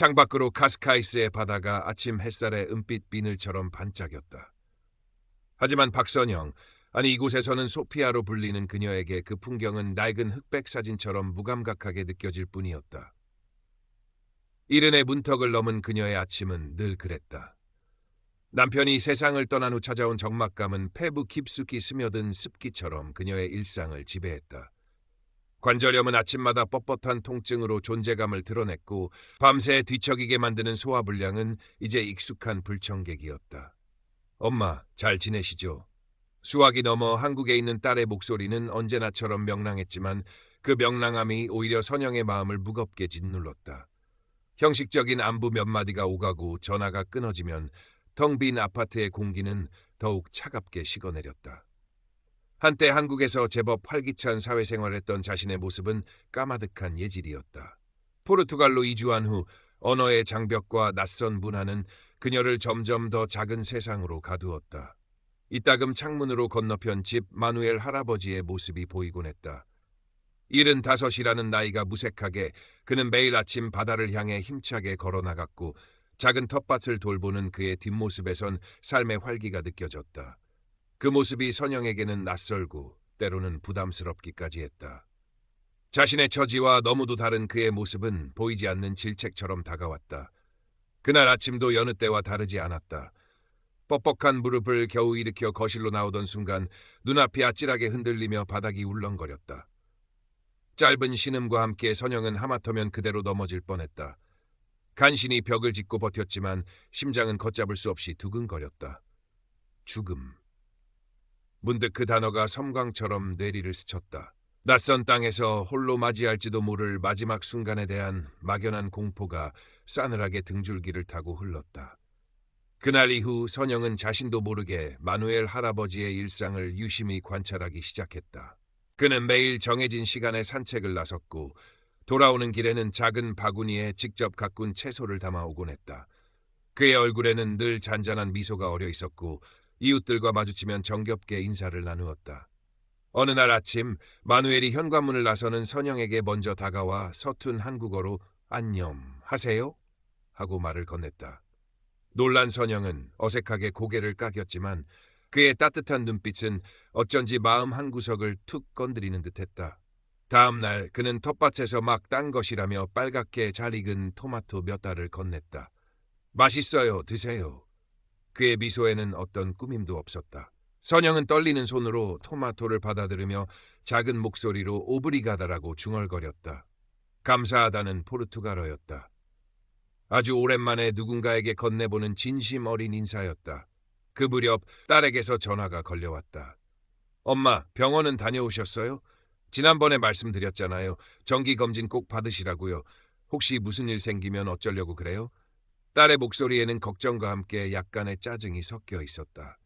창밖으로 카스카이스의 바다가 아침 햇살의 은빛 비늘처럼 반짝였다. 하지만 박선영, 아니 이곳에서는 소피아로 불리는 그녀에게 그 풍경은 낡은 흑백 사진처럼 무감각하게 느껴질 뿐이었다. 이른의 문턱을 넘은 그녀의 아침은 늘 그랬다. 남편이 세상을 떠난 후 찾아온 적막감은 폐부 깊숙이 스며든 습기처럼 그녀의 일상을 지배했다. 관절염은 아침마다 뻣뻣한 통증으로 존재감을 드러냈고 밤새 뒤척이게 만드는 소화불량은 이제 익숙한 불청객이었다. 엄마, 잘 지내시죠? 수화기 넘어 한국에 있는 딸의 목소리는 언제나처럼 명랑했지만 그 명랑함이 오히려 선영의 마음을 무겁게 짓눌렀다. 형식적인 안부 몇 마디가 오가고 전화가 끊어지면 텅 빈 아파트의 공기는 더욱 차갑게 식어내렸다. 한때 한국에서 제법 활기찬 사회생활했던 자신의 모습은 까마득한 예질이었다. 포르투갈로 이주한 후 언어의 장벽과 낯선 문화는 그녀를 점점 더 작은 세상으로 가두었다. 이따금 창문으로 건너편 집 마누엘 할아버지의 모습이 보이곤 했다. 75이라는 나이가 무색하게 그는 매일 아침 바다를 향해 힘차게 걸어나갔고 작은 텃밭을 돌보는 그의 뒷모습에선 삶의 활기가 느껴졌다. 그 모습이 선영에게는 낯설고 때로는 부담스럽기까지 했다. 자신의 처지와 너무도 다른 그의 모습은 보이지 않는 질책처럼 다가왔다. 그날 아침도 여느 때와 다르지 않았다. 뻑뻑한 무릎을 겨우 일으켜 거실로 나오던 순간 눈앞이 아찔하게 흔들리며 바닥이 울렁거렸다. 짧은 신음과 함께 선영은 하마터면 그대로 넘어질 뻔했다. 간신히 벽을 짚고 버텼지만 심장은 걷잡을 수 없이 두근거렸다. 죽음. 문득 그 단어가 섬광처럼 뇌리를 스쳤다. 낯선 땅에서 홀로 맞이할지도 모를 마지막 순간에 대한 막연한 공포가 싸늘하게 등줄기를 타고 흘렀다. 그날 이후 선영은 자신도 모르게 마누엘 할아버지의 일상을 유심히 관찰하기 시작했다. 그는 매일 정해진 시간에 산책을 나섰고 돌아오는 길에는 작은 바구니에 직접 가꾼 채소를 담아오곤 했다. 그의 얼굴에는 늘 잔잔한 미소가 어려 있었고 이웃들과 마주치면 정겹게 인사를 나누었다. 어느 날 아침 마누엘이 현관문을 나서는 선영에게 먼저 다가와 서툰 한국어로 안녕 하세요? 하고 말을 건넸다. 놀란 선영은 어색하게 고개를 까겼지만 그의 따뜻한 눈빛은 어쩐지 마음 한구석을 툭 건드리는 듯했다. 다음 날 그는 텃밭에서 막 딴 것이라며 빨갛게 잘 익은 토마토 몇 알을 건넸다. 맛있어요, 드세요. 그의 미소에는 어떤 꾸밈도 없었다. 선영은 떨리는 손으로 토마토를 받아들이며 작은 목소리로 오브리가다라고 중얼거렸다. 감사하다는 포르투갈어였다. 아주 오랜만에 누군가에게 건네보는 진심 어린 인사였다. 그 무렵 딸에게서 전화가 걸려왔다. 엄마, 병원은 다녀오셨어요? 지난번에 말씀드렸잖아요. 정기검진 꼭 받으시라고요. 혹시 무슨 일 생기면 어쩌려고 그래요? 딸의 목소리에는 걱정과 함께 약간의 짜증이 섞여 있었다.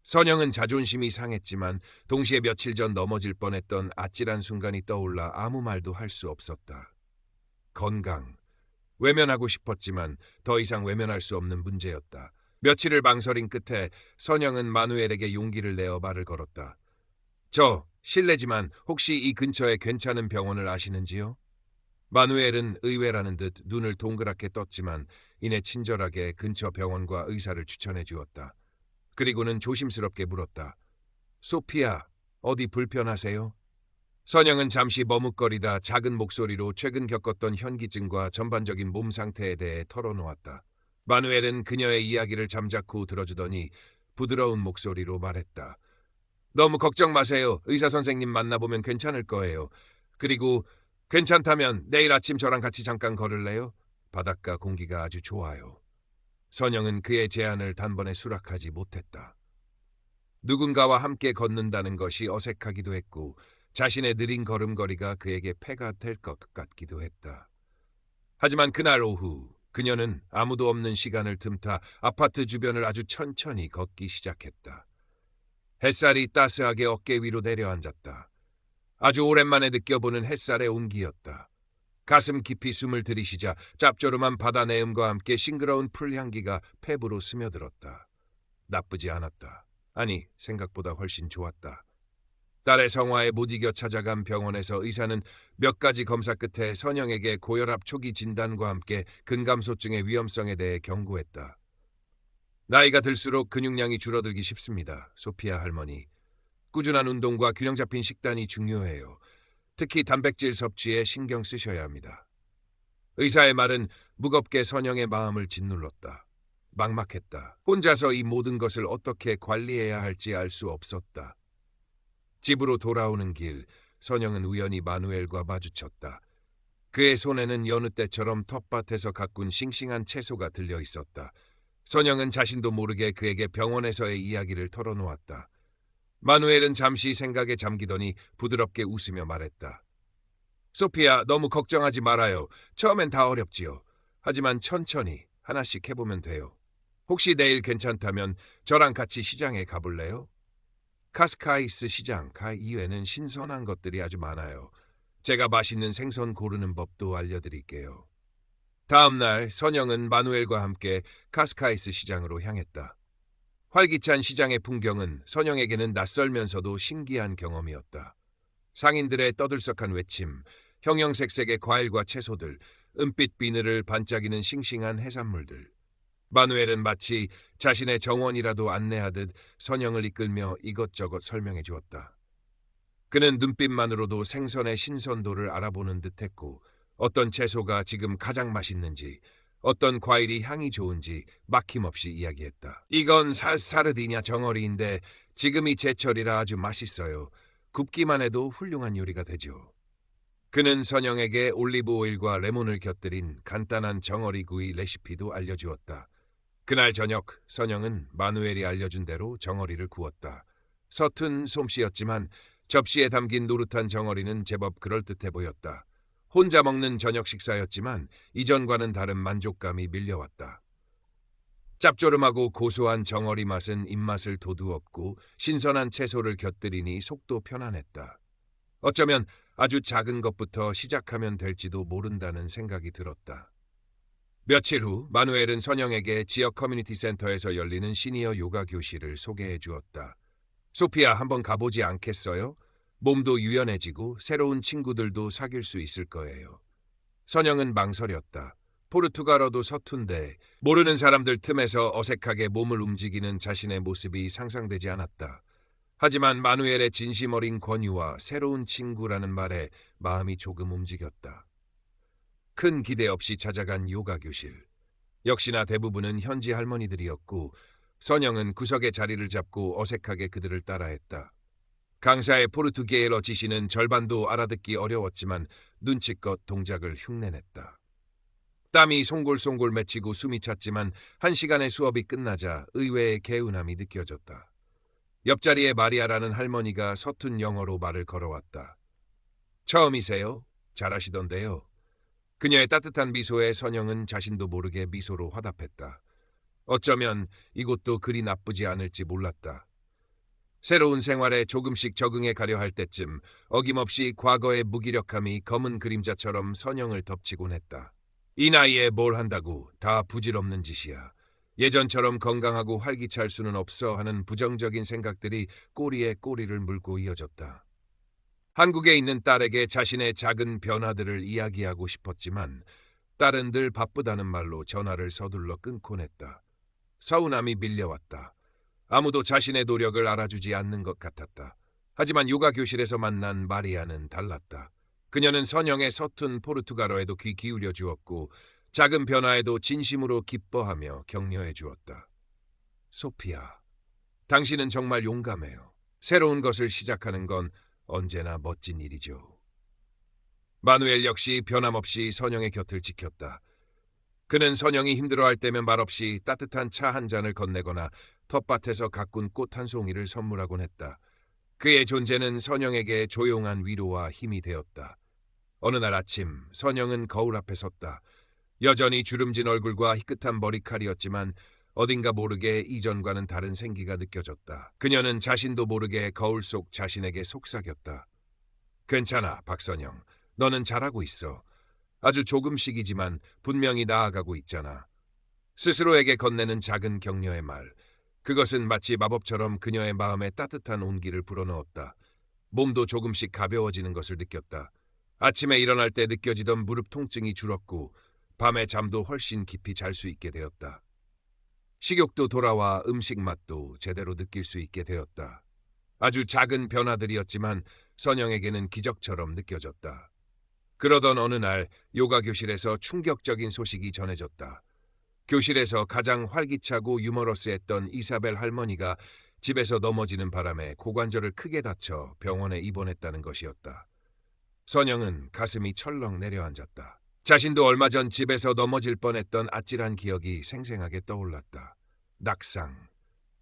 선영은 자존심이 상했지만 동시에 며칠 전 넘어질 뻔했던 아찔한 순간이 떠올라 아무 말도 할 수 없었다. 건강. 외면하고 싶었지만 더 이상 외면할 수 없는 문제였다. 며칠을 망설인 끝에 선영은 마누엘에게 용기를 내어 말을 걸었다. 저, 실례지만 혹시 이 근처에 괜찮은 병원을 아시는지요? 마누엘은 의외라는 듯 눈을 동그랗게 떴지만 이내 친절하게 근처 병원과 의사를 추천해 주었다. 그리고는 조심스럽게 물었다. 소피아, 어디 불편하세요? 선영은 잠시 머뭇거리다 작은 목소리로 최근 겪었던 현기증과 전반적인 몸 상태에 대해 털어놓았다. 마누엘은 그녀의 이야기를 잠자코 들어주더니 부드러운 목소리로 말했다. 너무 걱정 마세요. 의사 선생님 만나보면 괜찮을 거예요. 그리고 괜찮다면 내일 아침 저랑 같이 잠깐 걸을래요? 바닷가 공기가 아주 좋아요. 선영은 그의 제안을 단번에 수락하지 못했다. 누군가와 함께 걷는다는 것이 어색하기도 했고 자신의 느린 걸음걸이가 그에게 폐가 될 것 같기도 했다. 하지만 그날 오후 그녀는 아무도 없는 시간을 틈타 아파트 주변을 아주 천천히 걷기 시작했다. 햇살이 따스하게 어깨 위로 내려앉았다. 아주 오랜만에 느껴보는 햇살의 온기였다. 가슴 깊이 숨을 들이쉬자 짭조름한 바다 내음과 함께 싱그러운 풀향기가 폐부로 스며들었다. 나쁘지 않았다. 아니, 생각보다 훨씬 좋았다. 딸의 성화에 못 이겨 찾아간 병원에서 의사는 몇 가지 검사 끝에 선영에게 고혈압 초기 진단과 함께 근감소증의 위험성에 대해 경고했다. 나이가 들수록 근육량이 줄어들기 쉽습니다. 소피아 할머니. 꾸준한 운동과 균형 잡힌 식단이 중요해요. 특히 단백질 섭취에 신경 쓰셔야 합니다. 의사의 말은 무겁게 선영의 마음을 짓눌렀다. 막막했다. 혼자서 이 모든 것을 어떻게 관리해야 할지 알 수 없었다. 집으로 돌아오는 길, 선영은 우연히 마누엘과 마주쳤다. 그의 손에는 여느 때처럼 텃밭에서 가꾼 싱싱한 채소가 들려 있었다. 선영은 자신도 모르게 그에게 병원에서의 이야기를 털어놓았다. 마누엘은 잠시 생각에 잠기더니 부드럽게 웃으며 말했다. 소피아, 너무 걱정하지 말아요. 처음엔 다 어렵지요. 하지만 천천히 하나씩 해보면 돼요. 혹시 내일 괜찮다면 저랑 같이 시장에 가볼래요? 카스카이스 시장 가 이외에는 신선한 것들이 아주 많아요. 제가 맛있는 생선 고르는 법도 알려드릴게요. 다음 날 선영은 마누엘과 함께 카스카이스 시장으로 향했다. 활기찬 시장의 풍경은 선영에게는 낯설면서도 신기한 경험이었다. 상인들의 떠들썩한 외침, 형형색색의 과일과 채소들, 은빛 비늘을 반짝이는 싱싱한 해산물들. 마누엘은 마치 자신의 정원이라도 안내하듯 선영을 이끌며 이것저것 설명해 주었다. 그는 눈빛만으로도 생선의 신선도를 알아보는 듯했고 어떤 채소가 지금 가장 맛있는지, 어떤 과일이 향이 좋은지 막힘없이 이야기했다. 이건 사르디냐 정어리인데 지금이 제철이라 아주 맛있어요. 굽기만 해도 훌륭한 요리가 되죠. 그는 선영에게 올리브 오일과 레몬을 곁들인 간단한 정어리 구이 레시피도 알려주었다. 그날 저녁 선영은 마누엘이 알려준 대로 정어리를 구웠다. 서툰 솜씨였지만 접시에 담긴 노릇한 정어리는 제법 그럴듯해 보였다. 혼자 먹는 저녁 식사였지만 이전과는 다른 만족감이 밀려왔다. 짭조름하고 고소한 정어리 맛은 입맛을 도두었고 신선한 채소를 곁들이니 속도 편안했다. 어쩌면 아주 작은 것부터 시작하면 될지도 모른다는 생각이 들었다. 며칠 후 마누엘은 선영에게 지역 커뮤니티 센터에서 열리는 시니어 요가 교실을 소개해 주었다. 소피아, 한번 가보지 않겠어요? 몸도 유연해지고 새로운 친구들도 사귈 수 있을 거예요. 선영은 망설였다. 포르투갈어도 서툰데 모르는 사람들 틈에서 어색하게 몸을 움직이는 자신의 모습이 상상되지 않았다. 하지만 마누엘의 진심 어린 권유와 새로운 친구라는 말에 마음이 조금 움직였다. 큰 기대 없이 찾아간 요가 교실. 역시나 대부분은 현지 할머니들이었고 선영은 구석에 자리를 잡고 어색하게 그들을 따라했다. 강사의 포르투게일어 지시는 절반도 알아듣기 어려웠지만 눈치껏 동작을 흉내냈다. 땀이 송골송골 맺히고 숨이 찼지만 1시간의 수업이 끝나자 의외의 개운함이 느껴졌다. 옆자리에 마리아라는 할머니가 서툰 영어로 말을 걸어왔다. 처음이세요? 잘하시던데요. 그녀의 따뜻한 미소에 선영은 자신도 모르게 미소로 화답했다. 어쩌면 이곳도 그리 나쁘지 않을지 몰랐다. 새로운 생활에 조금씩 적응해 가려 할 때쯤 어김없이 과거의 무기력함이 검은 그림자처럼 선영을 덮치곤 했다. 이 나이에 뭘 한다고, 다 부질없는 짓이야. 예전처럼 건강하고 활기찰 수는 없어 하는 부정적인 생각들이 꼬리에 꼬리를 물고 이어졌다. 한국에 있는 딸에게 자신의 작은 변화들을 이야기하고 싶었지만 딸은 늘 바쁘다는 말로 전화를 서둘러 끊곤 했다. 서운함이 밀려왔다. 아무도 자신의 노력을 알아주지 않는 것 같았다. 하지만 요가 교실에서 만난 마리아는 달랐다. 그녀는 선영의 서툰 포르투갈어에도 귀 기울여 주었고 작은 변화에도 진심으로 기뻐하며 격려해 주었다. 소피아, 당신은 정말 용감해요. 새로운 것을 시작하는 건 언제나 멋진 일이죠. 마누엘 역시 변함없이 선영의 곁을 지켰다. 그는 선영이 힘들어할 때면 말없이 따뜻한 차 한 잔을 건네거나 텃밭에서 가꾼 꽃 한 송이를 선물하곤 했다. 그의 존재는 선영에게 조용한 위로와 힘이 되었다. 어느 날 아침 선영은 거울 앞에 섰다. 여전히 주름진 얼굴과 희끗한 머리칼이었지만 어딘가 모르게 이전과는 다른 생기가 느껴졌다. 그녀는 자신도 모르게 거울 속 자신에게 속삭였다. 괜찮아, 박선영. 너는 잘하고 있어. 아주 조금씩이지만 분명히 나아가고 있잖아. 스스로에게 건네는 작은 격려의 말. 그것은 마치 마법처럼 그녀의 마음에 따뜻한 온기를 불어넣었다. 몸도 조금씩 가벼워지는 것을 느꼈다. 아침에 일어날 때 느껴지던 무릎 통증이 줄었고 밤에 잠도 훨씬 깊이 잘 수 있게 되었다. 식욕도 돌아와 음식 맛도 제대로 느낄 수 있게 되었다. 아주 작은 변화들이었지만 선영에게는 기적처럼 느껴졌다. 그러던 어느 날 요가 교실에서 충격적인 소식이 전해졌다. 교실에서 가장 활기차고 유머러스했던 이사벨 할머니가 집에서 넘어지는 바람에 고관절을 크게 다쳐 병원에 입원했다는 것이었다. 선영은 가슴이 철렁 내려앉았다. 자신도 얼마 전 집에서 넘어질 뻔했던 아찔한 기억이 생생하게 떠올랐다. 낙상.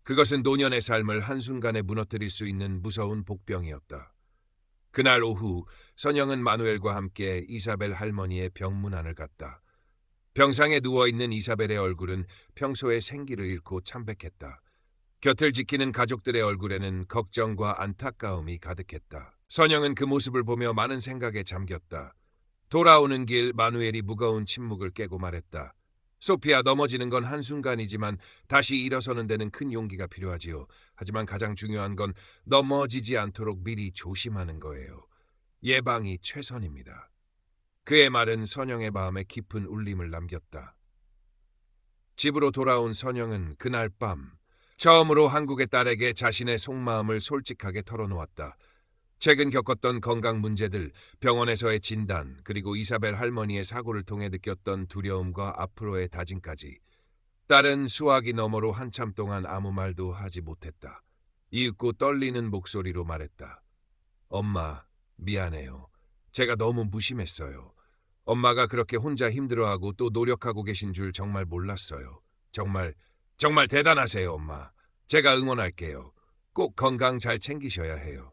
그것은 노년의 삶을 한순간에 무너뜨릴 수 있는 무서운 복병이었다. 그날 오후 선영은 마누엘과 함께 이사벨 할머니의 병문안을 갔다. 병상에 누워있는 이사벨의 얼굴은 평소의 생기를 잃고 참백했다. 곁을 지키는 가족들의 얼굴에는 걱정과 안타까움이 가득했다. 선영은 그 모습을 보며 많은 생각에 잠겼다. 돌아오는 길 마누엘이 무거운 침묵을 깨고 말했다. 소피아, 넘어지는 건 한순간이지만 다시 일어서는 데는 큰 용기가 필요하지요. 하지만 가장 중요한 건 넘어지지 않도록 미리 조심하는 거예요. 예방이 최선입니다. 그의 말은 선영의 마음에 깊은 울림을 남겼다. 집으로 돌아온 선영은 그날 밤 처음으로 한국의 딸에게 자신의 속마음을 솔직하게 털어놓았다. 최근 겪었던 건강 문제들, 병원에서의 진단, 그리고 이사벨 할머니의 사고를 통해 느꼈던 두려움과 앞으로의 다짐까지. 딸은 수화기 너머로 한참 동안 아무 말도 하지 못했다. 이윽고 떨리는 목소리로 말했다. 엄마, 미안해요. 제가 너무 무심했어요. 엄마가 그렇게 혼자 힘들어하고 또 노력하고 계신 줄 정말 몰랐어요. 정말 대단하세요, 엄마. 제가 응원할게요. 꼭 건강 잘 챙기셔야 해요.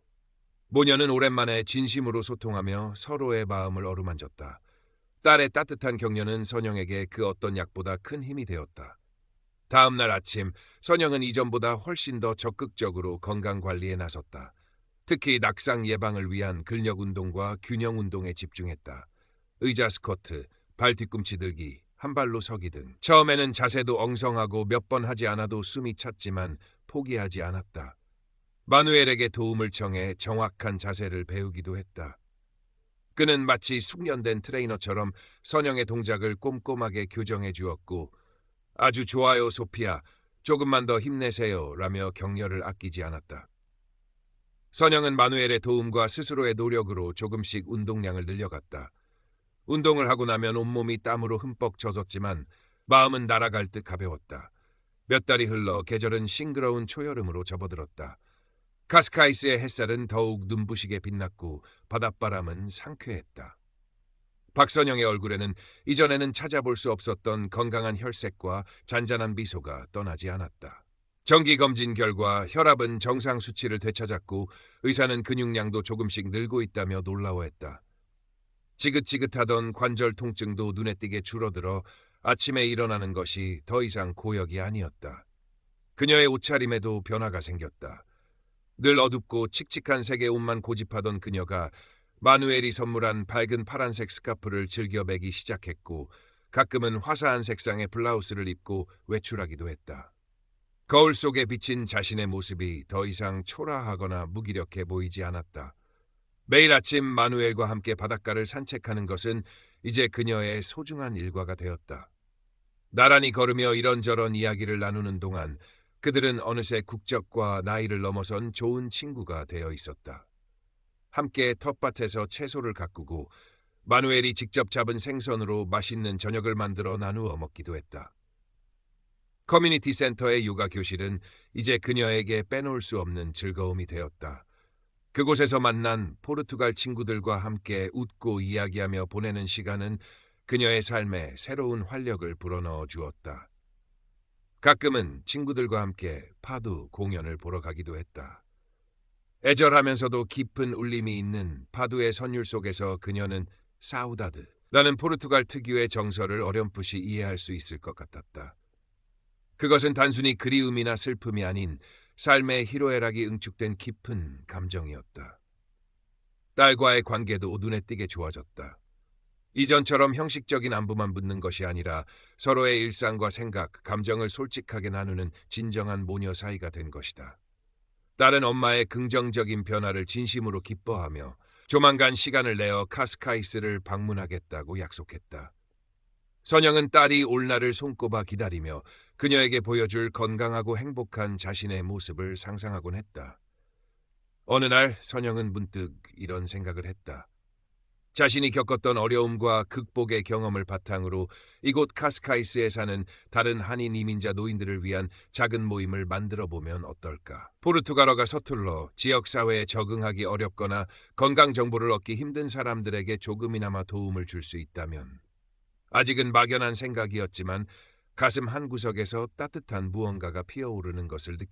모녀는 오랜만에 진심으로 소통하며 서로의 마음을 어루만졌다. 딸의 따뜻한 격려는 선영에게 그 어떤 약보다 큰 힘이 되었다. 다음 날 아침, 선영은 이전보다 훨씬 더 적극적으로 건강관리에 나섰다. 특히 낙상 예방을 위한 근력 운동과 균형 운동에 집중했다. 의자 스쿼트, 발 뒤꿈치 들기, 한 발로 서기 등. 처음에는 자세도 엉성하고 몇 번 하지 않아도 숨이 찼지만 포기하지 않았다. 마누엘에게 도움을 청해 정확한 자세를 배우기도 했다. 그는 마치 숙련된 트레이너처럼 선영의 동작을 꼼꼼하게 교정해 주었고 아주 좋아요, 소피아. 조금만 더 힘내세요. 라며 격려를 아끼지 않았다. 선영은 마누엘의 도움과 스스로의 노력으로 조금씩 운동량을 늘려갔다. 운동을 하고 나면 온몸이 땀으로 흠뻑 젖었지만 마음은 날아갈 듯 가벼웠다. 몇 달이 흘러 계절은 싱그러운 초여름으로 접어들었다. 카스카이스의 햇살은 더욱 눈부시게 빛났고 바닷바람은 상쾌했다. 박선영의 얼굴에는 이전에는 찾아볼 수 없었던 건강한 혈색과 잔잔한 미소가 떠나지 않았다. 정기검진 결과 혈압은 정상 수치를 되찾았고 의사는 근육량도 조금씩 늘고 있다며 놀라워했다. 지긋지긋하던 관절 통증도 눈에 띄게 줄어들어 아침에 일어나는 것이 더 이상 고역이 아니었다. 그녀의 옷차림에도 변화가 생겼다. 늘 어둡고 칙칙한 색의 옷만 고집하던 그녀가 마누엘이 선물한 밝은 파란색 스카프를 즐겨 매기 시작했고 가끔은 화사한 색상의 블라우스를 입고 외출하기도 했다. 거울 속에 비친 자신의 모습이 더 이상 초라하거나 무기력해 보이지 않았다. 매일 아침 마누엘과 함께 바닷가를 산책하는 것은 이제 그녀의 소중한 일과가 되었다. 나란히 걸으며 이런저런 이야기를 나누는 동안 그들은 어느새 국적과 나이를 넘어선 좋은 친구가 되어 있었다. 함께 텃밭에서 채소를 가꾸고 마누엘이 직접 잡은 생선으로 맛있는 저녁을 만들어 나누어 먹기도 했다. 커뮤니티 센터의 요가 교실은 이제 그녀에게 빼놓을 수 없는 즐거움이 되었다. 그곳에서 만난 포르투갈 친구들과 함께 웃고 이야기하며 보내는 시간은 그녀의 삶에 새로운 활력을 불어넣어 주었다. 가끔은 친구들과 함께 파도 공연을 보러 가기도 했다. 애절하면서도 깊은 울림이 있는 파도의 선율 속에서 그녀는 사우다드라는 포르투갈 특유의 정서를 어렴풋이 이해할 수 있을 것 같았다. 그것은 단순히 그리움이나 슬픔이 아닌 삶의 희로애락이 응축된 깊은 감정이었다. 딸과의 관계도 눈에 띄게 좋아졌다. 이전처럼 형식적인 안부만 묻는 것이 아니라 서로의 일상과 생각, 감정을 솔직하게 나누는 진정한 모녀 사이가 된 것이다. 딸은 엄마의 긍정적인 변화를 진심으로 기뻐하며 조만간 시간을 내어 카스카이스를 방문하겠다고 약속했다. 선영은 딸이 올 날을 손꼽아 기다리며 그녀에게 보여줄 건강하고 행복한 자신의 모습을 상상하곤 했다. 어느 날 선영은 문득 이런 생각을 했다. 자신이 겪었던 어려움과 극복의 경험을 바탕으로 이곳 카스카이스에 사는 다른 한인 이민자 노인들을 위한 작은 모임을 만들어 보면 어떨까? 포르투갈어가 서툴러 지역 사회에 적응하기 어렵거나 건강 정보를 얻기 힘든 사람들에게 조금이나마 도움을 줄 수 있다면. 아직은 막연한 생각이었지만 가슴 한구석에서 따뜻한 무언가가 피어오르는 것을 느꼈다.